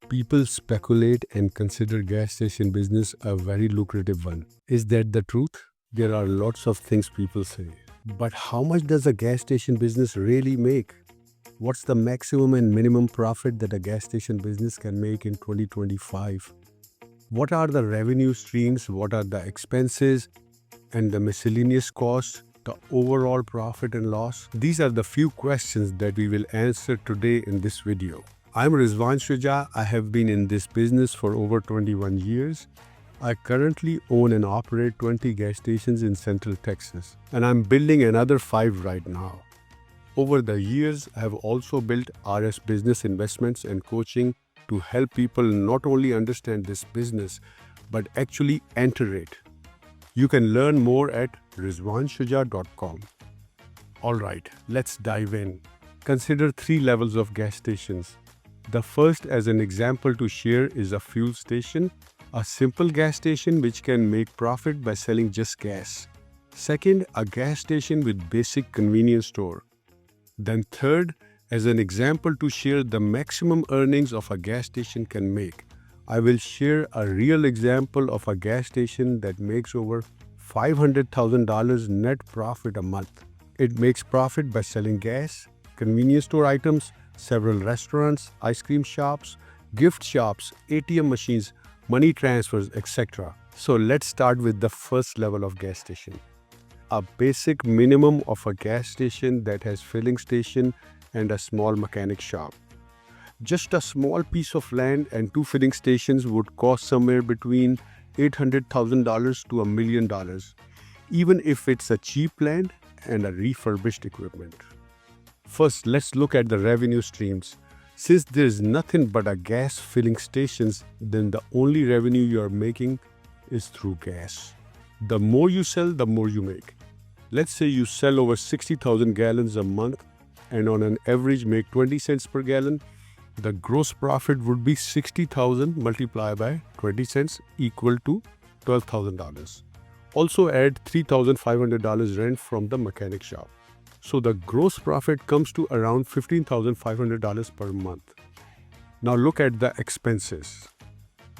People speculate and consider gas station business a very lucrative one. Is that the truth? There are lots of things people say. But how much does a gas station business really make? What's the maximum and minimum profit that a gas station business can make in 2025? What are the revenue streams? What are the expenses and the miscellaneous costs? The overall profit and loss? These are the few questions that we will answer today in this video. I'm Rizwan Shuja. I have been in this business for over 21 years. I currently own and operate 20 gas stations in Central Texas, and I'm building another 5 right now. Over the years, I have also built RS Business Investments and Coaching to help people not only understand this business, but actually enter it. You can learn more at rizwanshuja.com. Alright, let's dive in. Consider 3 levels of gas stations. The first, as an example to share, is a fuel station, a simple gas station which can make profit by selling just gas. Second, a gas station with basic convenience store. Then third, as an example to share the maximum earnings of a gas station can make, I will share a real example of a gas station that makes over $500,000 net profit a month. It makes profit by selling gas, convenience store items, several restaurants, ice cream shops, gift shops, ATM machines, money transfers, etc. So let's start with the first level of gas station. A basic minimum of a gas station that has filling station and a small mechanic shop. Just a small piece of land and 2 filling stations would cost somewhere between $800,000 to $1 million, even if it's a cheap land and a refurbished equipment. First, let's look at the revenue streams. Since there's nothing but a gas filling stations, then the only revenue you are making is through gas. The more you sell, the more you make. Let's say you sell over 60,000 gallons a month and on an average make 20 cents per gallon. The gross profit would be 60,000 multiplied by 20 cents equal to $12,000. Also add $3,500 rent from the mechanic shop. So the gross profit comes to around $15,500 per month. Now look at the expenses.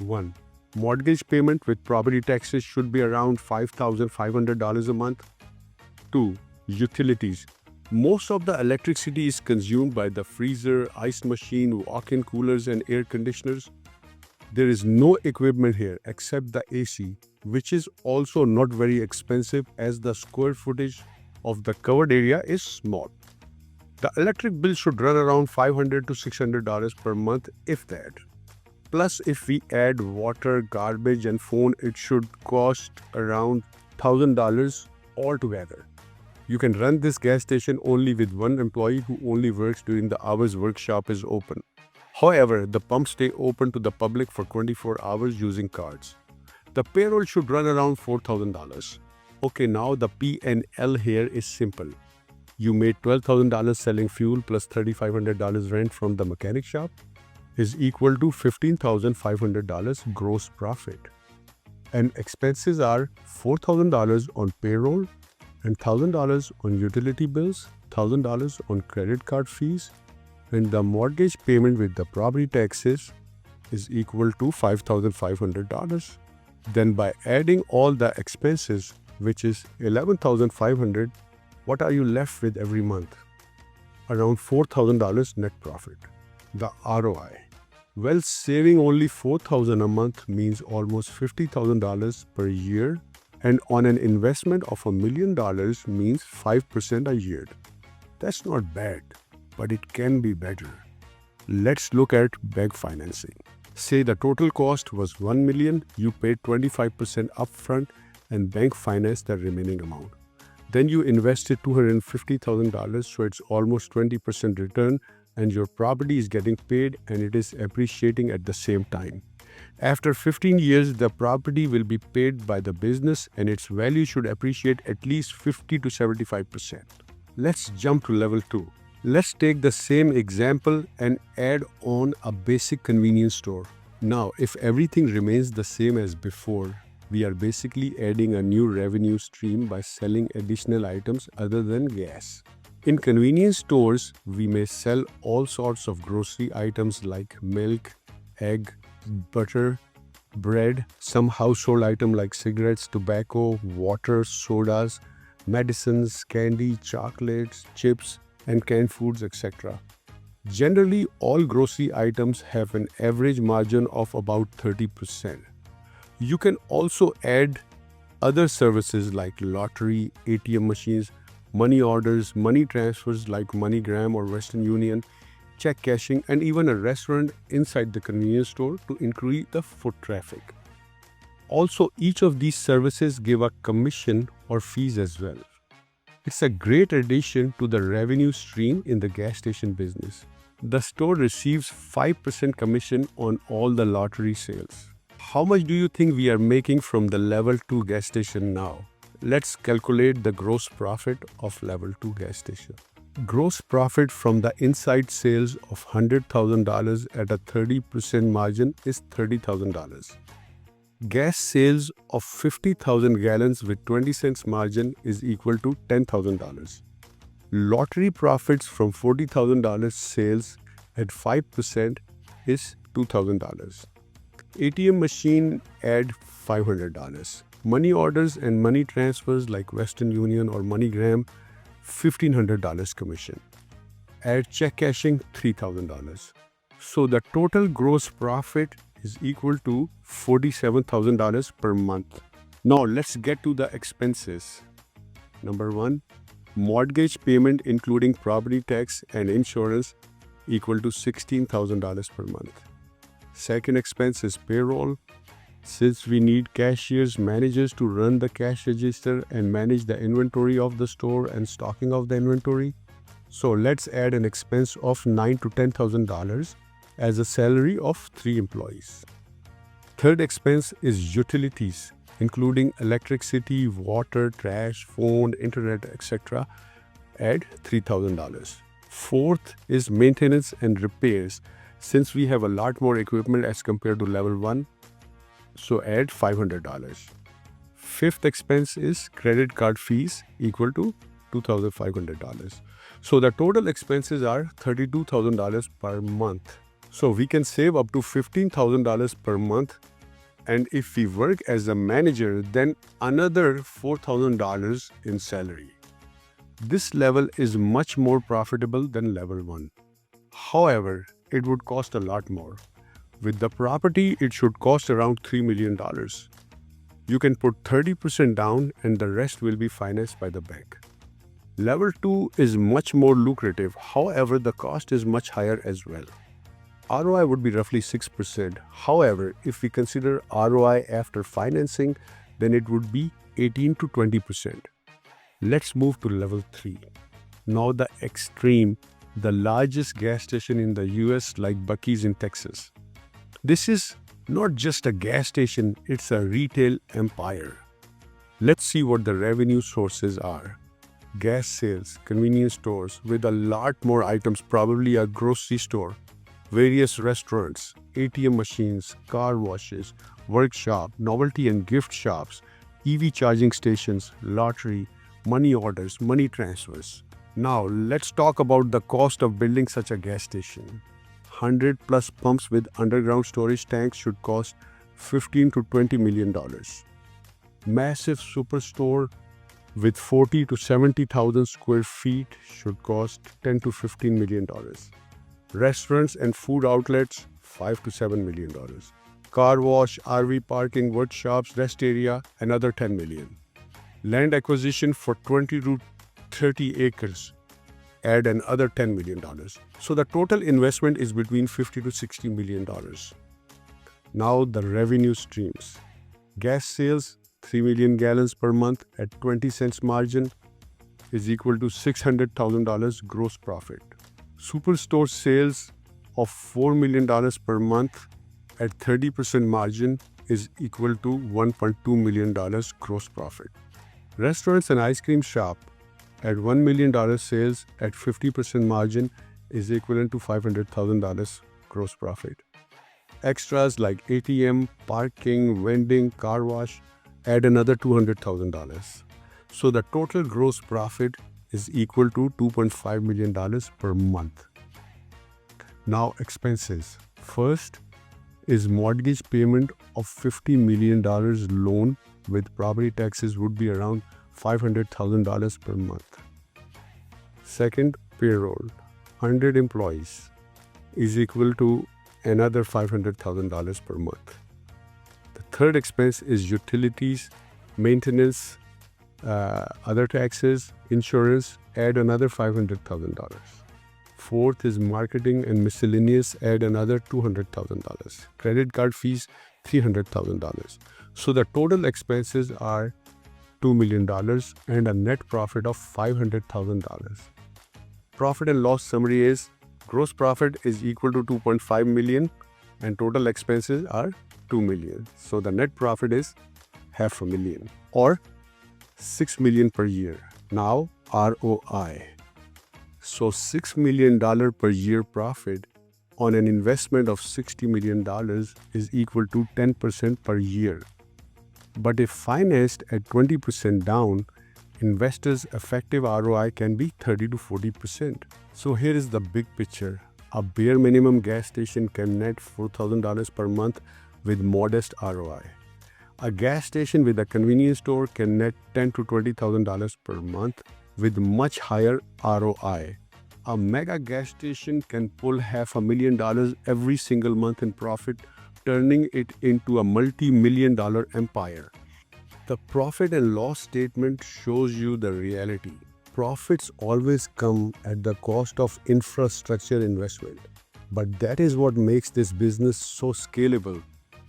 1. Mortgage payment with property taxes should be around $5,500 a month. 2. Utilities. Most of the electricity is consumed by the freezer, ice machine, walk-in coolers and air conditioners. There is no equipment here except the AC, which is also not very expensive as the square footage of the covered area is small. The electric bill should run around $500 to $600 per month, if that. Plus, if we add water, garbage and phone, it should cost around $1,000 altogether. You can run this gas station only with one employee who only works during the hours workshop is open. However, the pumps stay open to the public for 24 hours using cards. The payroll should run around $4,000. Okay, now the P&L here is simple. You made $12,000 selling fuel plus $3,500 rent from the mechanic shop is equal to $15,500 gross profit. And expenses are $4,000 on payroll and $1,000 on utility bills, $1,000 on credit card fees, and the mortgage payment with the property taxes is equal to $5,500. Then by adding all the expenses, which is $11,500, what are you left with every month? Around $4,000 net profit. The ROI. Well, saving only $4,000 a month means almost $50,000 per year, and on an investment of $1 million means 5% a year. That's not bad, but it can be better. Let's look at bank financing. Say the total cost was $1 million, you paid 25% upfront and bank financed the remaining amount. Then you invested $250,000, so it's almost 20% return and your property is getting paid and it is appreciating at the same time. After 15 years, the property will be paid by the business and its value should appreciate at least 50 to 75%. Let's jump to level 2. Let's take the same example and add on a basic convenience store. Now, if everything remains the same as before, we are basically adding a new revenue stream by selling additional items other than gas. In convenience stores, we may sell all sorts of grocery items like milk, egg, butter, bread, some household item like cigarettes, tobacco, water, sodas, medicines, candy, chocolates, chips, and canned foods, etc. Generally, all grocery items have an average margin of about 30%. You can also add other services like lottery, ATM machines, money orders, money transfers like MoneyGram or Western Union, check cashing, and even a restaurant inside the convenience store to increase the foot traffic. Also, each of these services give a commission or fees as well. It's a great addition to the revenue stream in the gas station business. The store receives 5% commission on all the lottery sales. How much do you think we are making from the level 2 gas station now? Let's calculate the gross profit of level 2 gas station. Gross profit from the inside sales of $100,000 at a 30% margin is $30,000. Gas sales of 50,000 gallons with 20 cents margin is equal to $10,000. Lottery profits from $40,000 sales at 5% is $2,000. ATM machine add $500. Money orders and money transfers like Western Union or MoneyGram, $1,500 commission. Add check cashing, $3,000. So the total gross profit is equal to $47,000 per month. Now let's get to the expenses. Number 1, mortgage payment including property tax and insurance equal to $16,000 per month. Second expense is payroll. Since we need cashiers, managers to run the cash register and manage the inventory of the store and stocking of the inventory, so let's add an expense of $9,000 to $10,000 as a salary of 3 employees. Third expense is utilities, including electricity, water, trash, phone, internet, etc. Add $3,000. Fourth is maintenance and repairs, since we have a lot more equipment as compared to level 1, so add $500. Fifth expense is credit card fees equal to $2,500. So the total expenses are $32,000 per month. So we can save up to $15,000 per month, and if we work as a manager, then another $4,000 in salary. This level is much more profitable than level 1. However, it would cost a lot more. With the property, it should cost around $3 million. You can put 30% down and the rest will be financed by the bank. Level 2 is much more lucrative, however, the cost is much higher as well. ROI would be roughly 6%. However, if we consider ROI after financing, then it would be 18 to 20%. Let's move to level 3. Now the extreme, the largest gas station in the US like Buc-ee's in Texas. This is not just a gas station, it's a retail empire. Let's see what the revenue sources are. Gas sales, convenience stores with a lot more items, probably a grocery store, various restaurants, ATM machines, car washes, workshop, novelty and gift shops, EV charging stations, lottery, money orders, money transfers. Now let's talk about the cost of building such a gas station. 100 plus pumps with underground storage tanks should cost $15 to $20 million. Massive superstore with 40 to 70,000 square feet should cost $10 to $15 million. Restaurants and food outlets, $5 to $7 million. Car wash, RV parking, workshops, rest area, another $10 million. Land acquisition for 20 to 30 acres, add another $10 million. So the total investment is between $50 to $60 million. Now the revenue streams. Gas sales, 3 million gallons per month at 20 cents margin is equal to $600,000 gross profit. Superstore sales of $4 million per month at 30% margin is equal to $1.2 million gross profit. Restaurants and ice cream shop at $1 million sales at 50% margin is equivalent to $500,000 gross profit. Extras like ATM, parking, vending, car wash add another $200,000. So the total gross profit is equal to $2.5 million per month. Now expenses. First, is mortgage payment of $50 million loan with property taxes would be around $500,000 per month. Second, payroll. 100 employees is equal to another $500,000 per month. The third expense is utilities, maintenance, other taxes, insurance, add another $500,000. Fourth is marketing and miscellaneous, add another $200,000. Credit card fees, $300,000. So the total expenses are $2 million and a net profit of $500,000. Profit and loss summary is gross profit is equal to 2.5 million and total expenses are 2 million. So the net profit is $500,000 or 6 million per year. Now ROI. So $6 million per year profit on an investment of $60 million is equal to 10% per year. But if financed at 20% down, investors' effective ROI can be 30 to 40%. So here is the big picture. A bare minimum gas station can net $4,000 per month with modest ROI. A gas station with a convenience store can net $10,000 to $20,000 per month with much higher ROI. A mega gas station can pull $500,000 every single month in profit, turning it into a multi-million-dollar empire. The profit and loss statement shows you the reality. Profits always come at the cost of infrastructure investment. But that is what makes this business so scalable.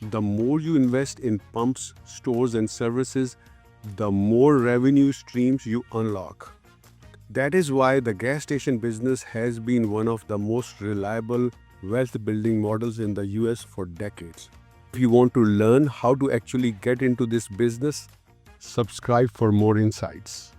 The more you invest in pumps, stores, and services, the more revenue streams you unlock. That is why the gas station business has been one of the most reliable wealth building models in the US for decades. If you want to learn how to actually get into this business, subscribe for more insights.